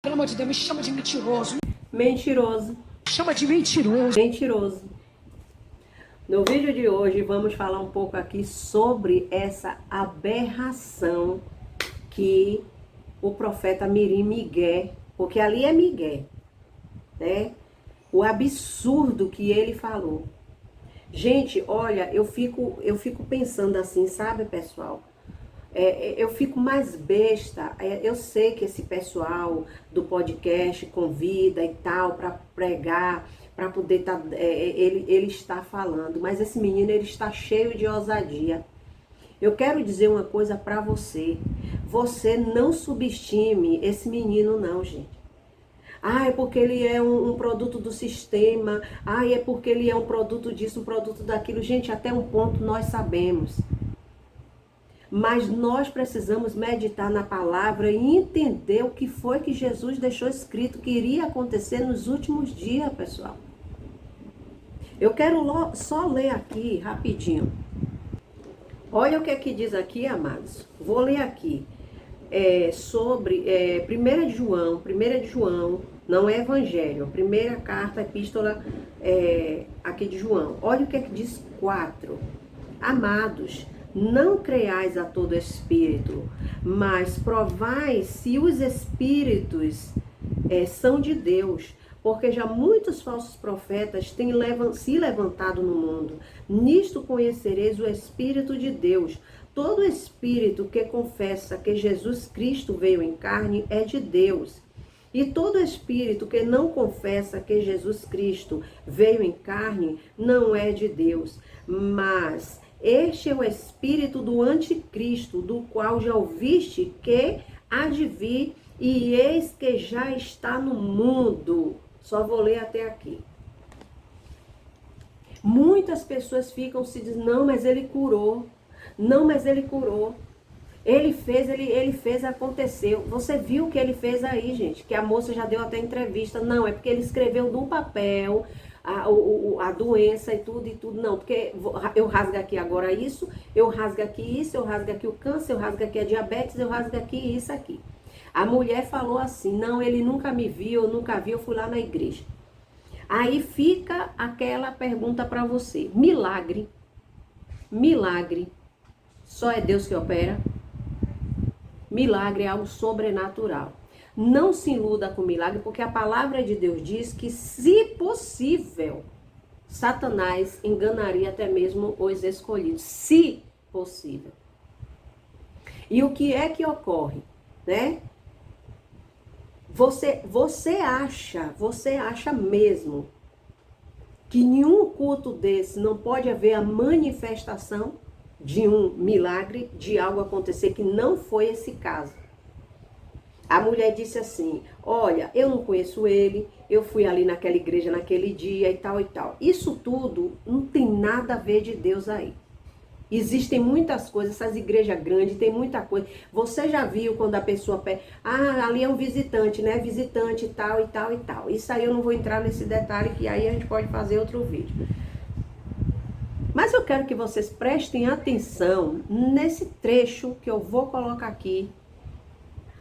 Pelo amor de Deus, me chama de mentiroso. Mentiroso. Chama de mentiroso. Mentiroso. No vídeo de hoje vamos falar um pouco aqui sobre essa aberração que o profeta Mirim Miguel, porque ali é Miguel, né? O absurdo que ele falou. Gente, olha, eu fico pensando assim, sabe, pessoal? Eu fico mais besta. Eu sei que esse pessoal do podcast convida e tal para pregar, para poder ele está falando, mas esse menino ele está cheio de ousadia. Eu quero dizer uma coisa para você. Você não subestime esse menino não, gente. É porque ele é um produto do sistema. É porque ele é um produto disso, um produto daquilo. Gente, até um ponto nós sabemos. Mas nós precisamos meditar na palavra e entender o que foi que Jesus deixou escrito que iria acontecer nos últimos dias, pessoal. Eu quero só ler aqui rapidinho. Olha o que é que diz aqui, amados. Vou ler aqui. Sobre 1 de João, não é evangelho, a primeira carta, epístola aqui de João. Olha o que é que diz 4. Amados, não creiais a todo espírito, mas provai se os espíritos são de Deus, porque já muitos falsos profetas têm se levantado no mundo. Nisto conhecereis o Espírito de Deus. Todo espírito que confessa que Jesus Cristo veio em carne é de Deus. E todo espírito que não confessa que Jesus Cristo veio em carne não é de Deus. Mas este é o espírito do anticristo, do qual já ouviste que há de vir, e eis que já está no mundo. Só vou ler até aqui. Muitas pessoas ficam se dizendo, não, mas ele curou. Não, mas ele curou. Ele fez, aconteceu. Você viu o que ele fez aí, gente? Que a moça já deu até entrevista. Não, é porque ele escreveu num papel a doença e tudo. Não, porque eu rasgo aqui agora isso, eu rasgo aqui isso, eu rasgo aqui o câncer, eu rasgo aqui a diabetes, eu rasgo aqui isso aqui. A mulher falou assim, não, ele nunca me viu, eu nunca vi, eu fui lá na igreja. Aí fica aquela pergunta para você. Milagre só é Deus que opera? Milagre é algo sobrenatural. Não se iluda com milagre, porque a palavra de Deus diz que, se possível, Satanás enganaria até mesmo os escolhidos. Se possível. E o que é que ocorre, né? Você acha mesmo que em um culto desse não pode haver a manifestação de um milagre, de algo acontecer, que não foi esse caso? A mulher disse assim, olha, eu não conheço ele, eu fui ali naquela igreja naquele dia e tal e tal. Isso tudo não tem nada a ver de Deus aí. Existem muitas coisas, essas igrejas grandes, tem muita coisa. Você já viu quando a pessoa pede, ali é um visitante, né? Visitante e tal e tal e tal. Isso aí eu não vou entrar nesse detalhe, que aí a gente pode fazer outro vídeo. Mas eu quero que vocês prestem atenção nesse trecho que eu vou colocar aqui,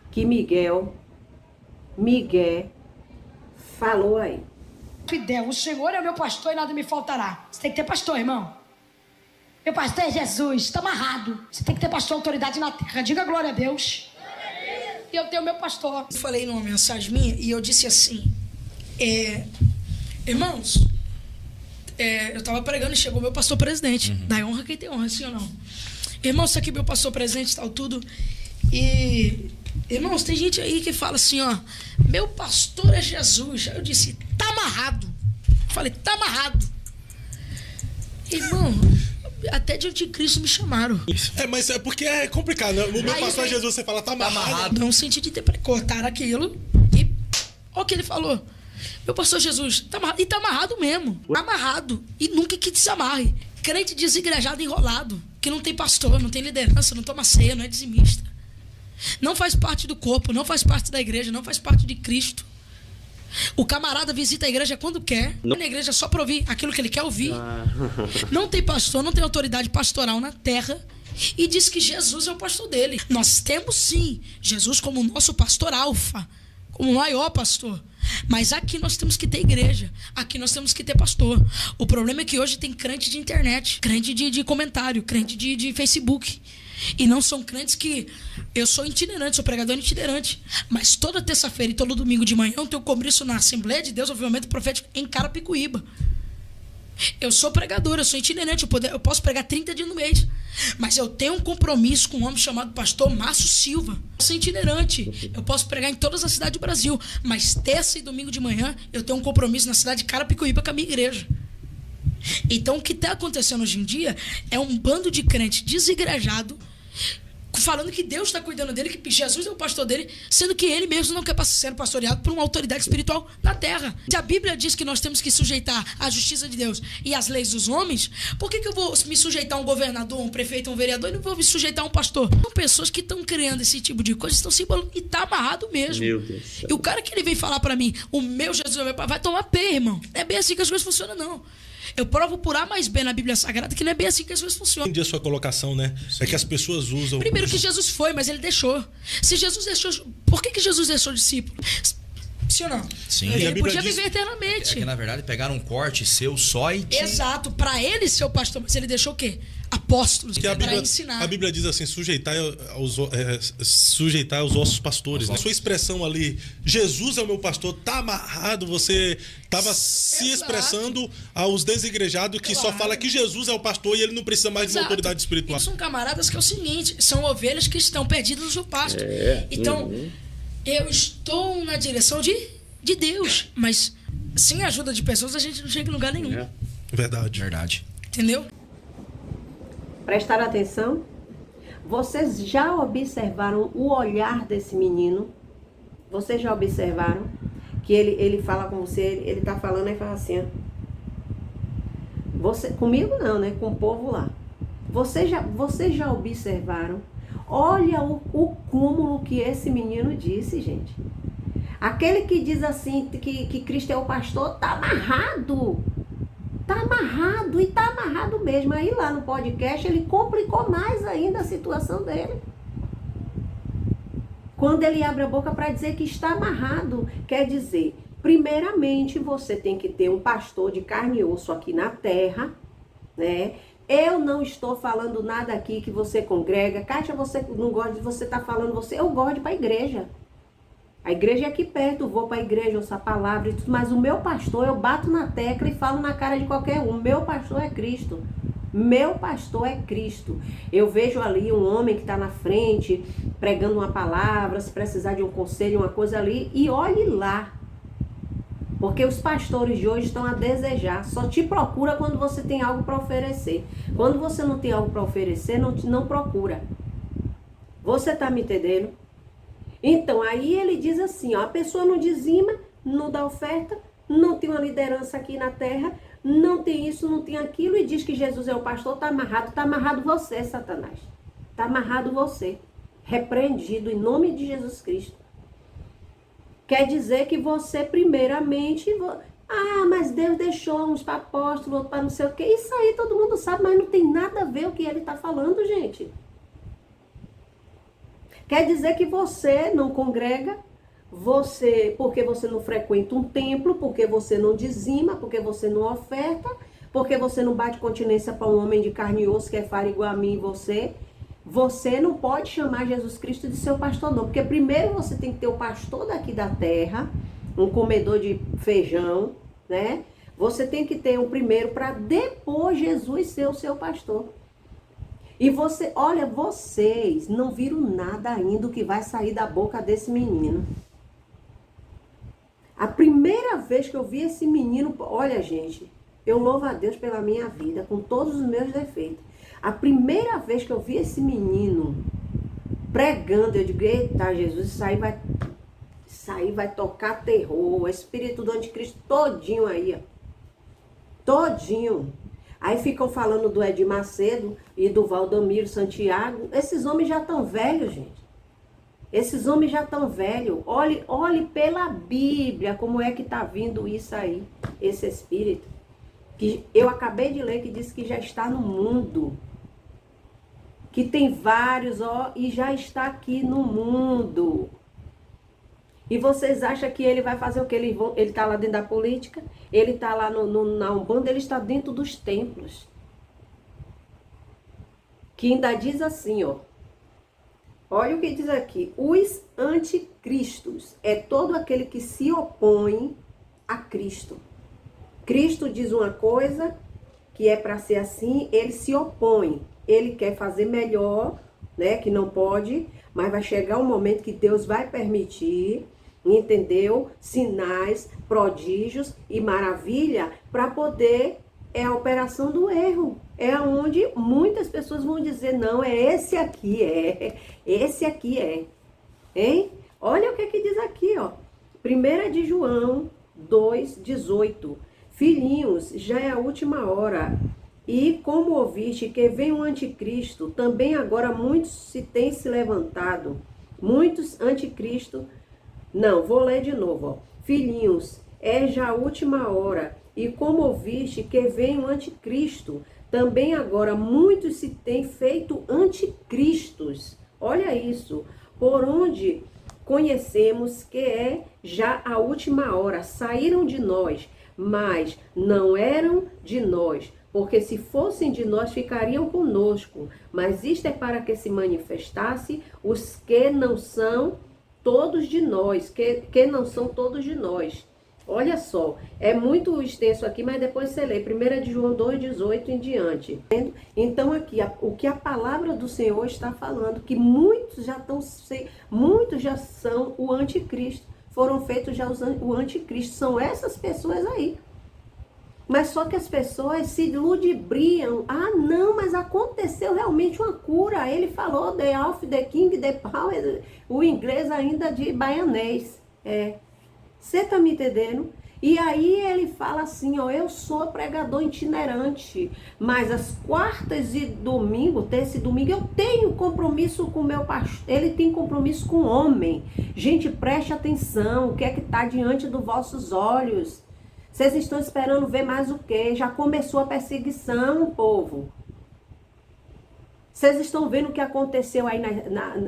que Miguel falou aí. Fidel, o Senhor é o meu pastor e nada me faltará. Você tem que ter pastor, irmão. Meu pastor é Jesus, está amarrado. Você tem que ter pastor, autoridade na terra. Diga glória a Deus. E eu tenho meu pastor. Eu falei numa mensagem minha e eu disse assim, irmãos, eu estava pregando e chegou meu pastor presidente. Dá honra quem tem honra, sim ou não? Irmãos, isso aqui é meu pastor presidente e tal, tudo. E, irmãos, tem gente aí que fala assim, ó, meu pastor é Jesus. Aí eu disse, tá amarrado. Falei, tá amarrado. Irmão, até de anticristo me chamaram. Mas é porque é complicado, né? O meu pastor é Jesus, você fala, tá amarrado. Não senti de ter cortaram aquilo e olha o que ele falou. Meu pastor Jesus, tá amarrado. E tá amarrado mesmo. Amarrado. E nunca que desamarre. Crente desigrejado, enrolado. Que não tem pastor, não tem liderança, não toma ceia, não é dizimista. Não faz parte do corpo, não faz parte da igreja, não faz parte de Cristo. O camarada visita a igreja quando quer. Na igreja só para ouvir aquilo que ele quer ouvir. Não tem pastor, não tem autoridade pastoral na terra. E diz que Jesus é o pastor dele. Nós temos sim Jesus como nosso pastor alfa, como o maior pastor. Mas aqui nós temos que ter igreja. Aqui nós temos que ter pastor. O problema é que hoje tem crente de internet, crente de comentário, crente de Facebook. E não são crentes que... Eu sou itinerante, sou pregador itinerante. Mas toda terça-feira e todo domingo de manhã eu tenho compromisso na Assembleia de Deus, Avivamento Profético, em Carapicuíba. Eu sou pregador, eu sou itinerante, eu posso pregar 30 dias no mês. Mas eu tenho um compromisso com um homem chamado pastor Márcio Silva. Eu sou itinerante, eu posso pregar em todas as cidades do Brasil. Mas terça e domingo de manhã eu tenho um compromisso na cidade de Carapicuíba com a minha igreja. Então o que está acontecendo hoje em dia é um bando de crente desigrejado, falando que Deus está cuidando dele, que Jesus é o pastor dele, sendo que ele mesmo não quer ser pastoreado por uma autoridade espiritual na terra. Se a Bíblia diz que nós temos que sujeitar à justiça de Deus e às leis dos homens, por que eu vou me sujeitar a um governador, um prefeito, um vereador e não vou me sujeitar a um pastor? São pessoas que estão criando esse tipo de coisa, estão se embolando e tá amarrado mesmo. Meu Deus. E o cara que ele vem falar para mim, o meu Jesus é meu pai, vai tomar pé, irmão. Não é bem assim que as coisas funcionam, não. Eu provo por A mais B na Bíblia Sagrada que não é bem assim que as coisas funcionam. Entendi a sua colocação, né? É que as pessoas usam... Primeiro que Jesus foi, mas ele deixou. Se Jesus deixou... Por que Jesus deixou discípulo? Sim ou não? Sim. Ele podia viver eternamente. É que, na verdade, pegaram um corte seu só e... Exato. Para ele ser o pastor, mas ele deixou o quê? Apóstolos para ensinar. A Bíblia diz assim, sujeitar os ossos pastores. Na sua expressão ali, Jesus é o meu pastor, tá amarrado, você estava se expressando aos desigrejados que só fala que Jesus é o pastor e ele não precisa mais de uma autoridade espiritual. São camaradas que é o seguinte, são ovelhas que estão perdidas no pasto. Então, eu estou na direção de Deus, mas sem a ajuda de pessoas a gente não chega em lugar nenhum. Verdade. Entendeu? Prestaram atenção? Vocês já observaram o olhar desse menino? Vocês já observaram? Que ele fala com você, ele tá falando e fala assim, comigo não, né? Com o povo lá. Vocês já observaram? Olha o cúmulo que esse menino disse, gente. Aquele que diz assim, que Cristo é o pastor, tá amarrado. Tá amarrado e tá amarrado mesmo. Aí lá no podcast ele complicou mais ainda a situação dele. Quando ele abre a boca para dizer que está amarrado, quer dizer, primeiramente você tem que ter um pastor de carne e osso aqui na terra, né? Eu não estou falando nada aqui que você congrega. Kátia, você não gosta de você tá falando, eu gosto de ir para a igreja. A igreja é aqui perto, eu vou para a igreja, ouço a palavra e tudo, mas o meu pastor, eu bato na tecla e falo na cara de qualquer um. Meu pastor é Cristo. Meu pastor é Cristo. Eu vejo ali um homem que está na frente, pregando uma palavra, se precisar de um conselho, uma coisa ali, e olhe lá. Porque os pastores de hoje estão a desejar, só te procura quando você tem algo para oferecer. Quando você não tem algo para oferecer, não procura. Você está me entendendo? Então, aí ele diz assim, ó, a pessoa não dizima, não dá oferta, não tem uma liderança aqui na terra, não tem isso, não tem aquilo, e diz que Jesus é o pastor, tá amarrado você, Satanás. Tá amarrado você. Repreendido em nome de Jesus Cristo. Quer dizer que você, primeiramente, mas Deus deixou uns para apóstolos, outros para não sei o quê. Isso aí todo mundo sabe, mas não tem nada a ver o que ele está falando, gente. Quer dizer que você não congrega, porque você não frequenta um templo, porque você não dizima, porque você não oferta, porque você não bate continência para um homem de carne e osso que é faro igual a mim e você. Você não pode chamar Jesus Cristo de seu pastor, não. Porque primeiro você tem que ter o pastor daqui da terra, um comedor de feijão, né? Você tem que ter um primeiro para depois Jesus ser o seu pastor. E vocês não viram nada ainda que vai sair da boca desse menino. A primeira vez que eu vi esse menino, olha gente, eu louvo a Deus pela minha vida, com todos os meus defeitos. A primeira vez que eu vi esse menino pregando, eu digo, eita Jesus, isso aí vai tocar terror, o espírito do anticristo todinho aí, ó. Todinho. Aí ficam falando do Edir Macedo e do Valdomiro Santiago. Esses homens já estão velhos, gente. Esses homens já estão velhos. Olhe pela Bíblia como é que está vindo isso aí, esse espírito. Que eu acabei de ler que diz que já está no mundo. Que tem vários, e já está aqui no mundo. E vocês acham que ele vai fazer o quê? Ele está lá dentro da política, ele está lá na Umbanda, ele está dentro dos templos. Que ainda diz assim, ó. Olha o que diz aqui. Os anticristos é todo aquele que se opõe a Cristo. Cristo diz uma coisa que é para ser assim, ele se opõe. Ele quer fazer melhor, né? Que não pode, mas vai chegar um momento que Deus vai permitir, entendeu? Sinais, prodígios e maravilha para poder, é a operação do erro. É onde muitas pessoas vão dizer, não, esse aqui é. Hein? Olha o que diz aqui, ó. 1 de João 2,18. Filhinhos, já é a última hora. E como ouviste que vem o anticristo, também agora muitos se levantado. Muitos anticristo. Não, vou ler de novo, ó. Filhinhos, é já a última hora. E como ouviste que vem o anticristo, também agora muitos se têm feito anticristos. Olha isso. Por onde conhecemos que é já a última hora. Saíram de nós, mas não eram de nós. Porque se fossem de nós, ficariam conosco. Mas isto é para que se manifestasse os que não são todos de nós. Que não são todos de nós. Olha só, é muito extenso aqui, mas depois você lê 1 de João 2,18 em diante. Então aqui, o que a palavra do Senhor está falando, que muitos já são o anticristo, foram feitos já o anticristo, são essas pessoas aí. Mas só que as pessoas se ludibriam, não, mas aconteceu realmente uma cura, ele falou the Alpha, the King, the Power, o inglês ainda de baianês, Você tá me entendendo? E aí ele fala assim, ó, eu sou pregador itinerante, mas as quartas e domingo, terça e domingo, eu tenho compromisso com o meu pastor, ele tem compromisso com o homem. Gente, preste atenção, o que é que tá diante dos vossos olhos? Vocês estão esperando ver mais o quê? Já começou a perseguição, povo. Vocês estão vendo o que aconteceu aí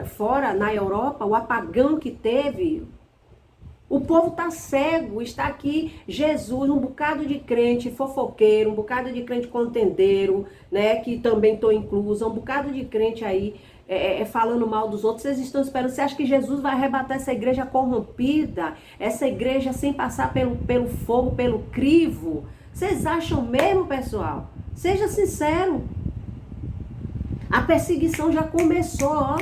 fora, na Europa, o apagão que teve? O povo está cego, está aqui Jesus, um bocado de crente fofoqueiro, um bocado de crente contendeiro, né, que também estou inclusa, um bocado de crente aí falando mal dos outros. Vocês estão esperando, você acha que Jesus vai arrebatar essa igreja corrompida, essa igreja sem passar pelo fogo, pelo crivo? Vocês acham mesmo, pessoal? Seja sincero. A perseguição já começou, ó,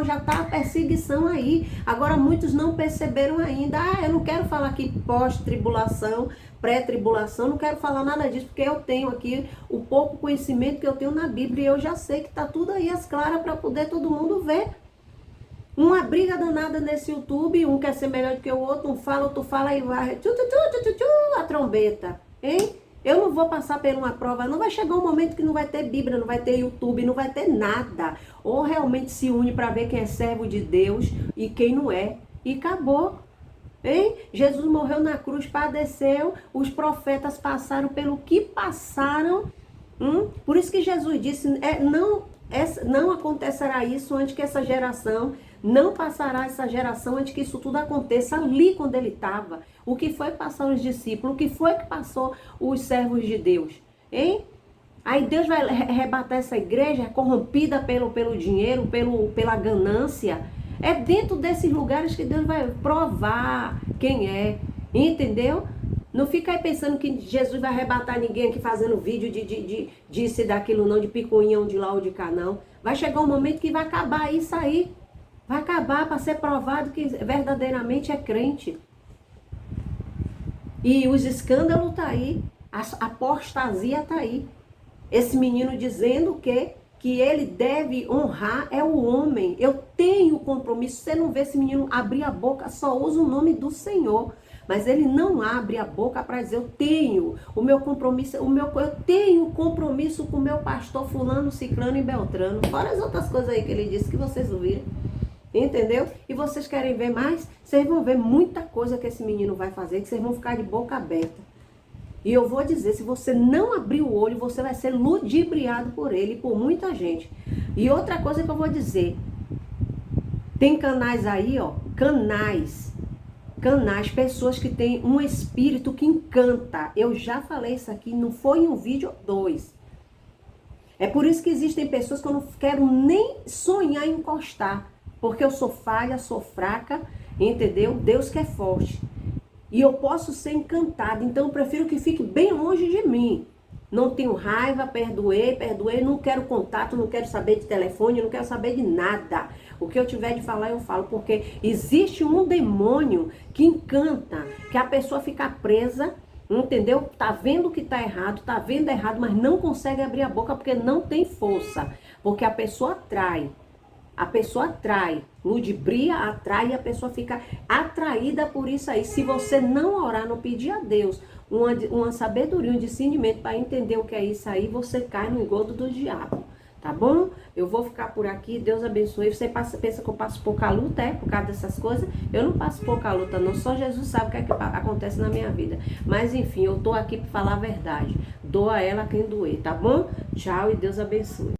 já tá a perseguição aí. Agora muitos não perceberam ainda. Eu não quero falar aqui pós-tribulação, pré-tribulação, não quero falar nada disso, porque eu tenho aqui o pouco conhecimento que eu tenho na Bíblia e eu já sei que tá tudo aí às claras para poder todo mundo ver. Uma briga danada nesse YouTube, um quer ser melhor do que o outro, um fala, outro fala e vai, a trombeta, hein? Eu não vou passar por uma prova, não vai chegar um momento que não vai ter Bíblia, não vai ter YouTube, não vai ter nada. Ou realmente se une para ver quem é servo de Deus e quem não é. E acabou. Hein? Jesus morreu na cruz, padeceu, os profetas passaram pelo que passaram. Por isso que Jesus disse, não acontecerá isso antes que essa geração, não passará essa geração antes que isso tudo aconteça ali quando ele estava. O que foi que passou os discípulos? O que foi que passou os servos de Deus? Hein? Aí Deus vai arrebatar essa igreja corrompida pelo dinheiro, pela ganância. É dentro desses lugares que Deus vai provar quem é. Entendeu? Não fica aí pensando que Jesus vai arrebatar ninguém aqui fazendo vídeo disso e daquilo não, de picuinha, de lá ou de cá não. Vai chegar um momento que vai acabar isso aí. Vai acabar para ser provado que verdadeiramente é crente. E os escândalos tá aí, a apostasia tá aí. Esse menino dizendo que ele deve honrar é o homem. Eu tenho compromisso. Você não vê esse menino abrir a boca, só usa o nome do Senhor. Mas ele não abre a boca para dizer, eu tenho o meu compromisso, eu tenho compromisso com o meu pastor fulano, ciclano e beltrano. Fora as outras coisas aí que ele disse que vocês ouviram. Entendeu? E vocês querem ver mais? Vocês vão ver muita coisa que esse menino vai fazer, que vocês vão ficar de boca aberta. E eu vou dizer, se você não abrir o olho, você vai ser ludibriado por ele e por muita gente. E outra coisa que eu vou dizer, Tem canais aí, ó, canais, pessoas que têm um espírito que encanta. Eu já falei isso aqui, não foi em um vídeo ou 2. É por isso que existem pessoas que eu não quero nem sonhar em encostar, porque eu sou falha, sou fraca, entendeu? Deus que é forte. E eu posso ser encantada, então eu prefiro que fique bem longe de mim. Não tenho raiva, perdoei, não quero contato, não quero saber de telefone, não quero saber de nada. O que eu tiver de falar, eu falo, porque existe um demônio que encanta, que a pessoa fica presa, entendeu? Tá vendo que tá errado, mas não consegue abrir a boca porque não tem força. Porque a pessoa atrai. Ludibria atrai e a pessoa fica atraída por isso aí. Se você não orar, não pedir a Deus uma sabedoria, um discernimento para entender o que é isso aí, você cai no engodo do diabo. Tá bom? Eu vou ficar por aqui. Deus abençoe. Você pensa que eu passo pouca luta, por causa dessas coisas? Eu não passo pouca luta, não. Só Jesus sabe o que é que acontece na minha vida. Mas enfim, eu tô aqui para falar a verdade. Doa ela quem doer, tá bom? Tchau e Deus abençoe.